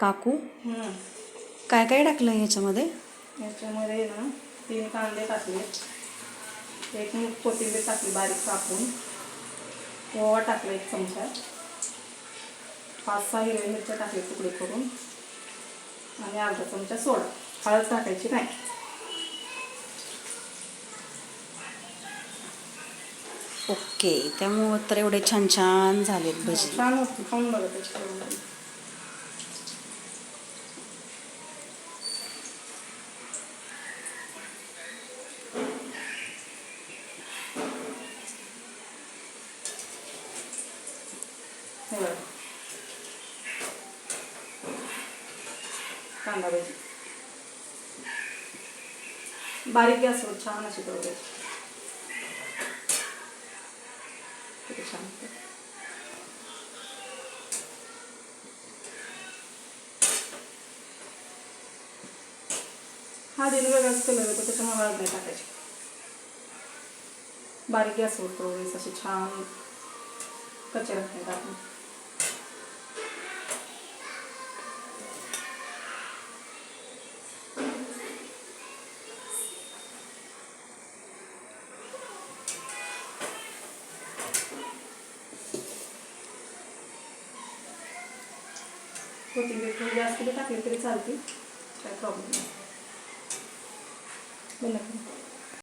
काकू हं. काय काय टाकलं ह्याच्यामध्ये? याच्यामध्ये ना 3 कांदे टाकले, 1 मूठ कोथिंबीर टाकली बारीक कापून, ओवा टाकला 1 चमचा, 5-6 हिरव्या मिरच्या टाकले तुकडे करून आणि अर्धा चमचा सोडा. हळद टाकायची नाही. ओके, त्यामुळं तर एवढे छान छान झालेत भजी. छान होती, खाऊन बघा त्याच्यावर. कांदा भजी बारीक गॅसवर छान अशी करू द्यायची. छान हा दिन वेगळाच कलर येतो, त्याच्यामुळे हळद नाही टाकायची. बारीक गॅसवर करू द्यायचं असे छान कच्चे राहते टाकून. कोथिंबीर थोडी जास्त टाकली तरी चालते, काय प्रॉब्लेम नाही.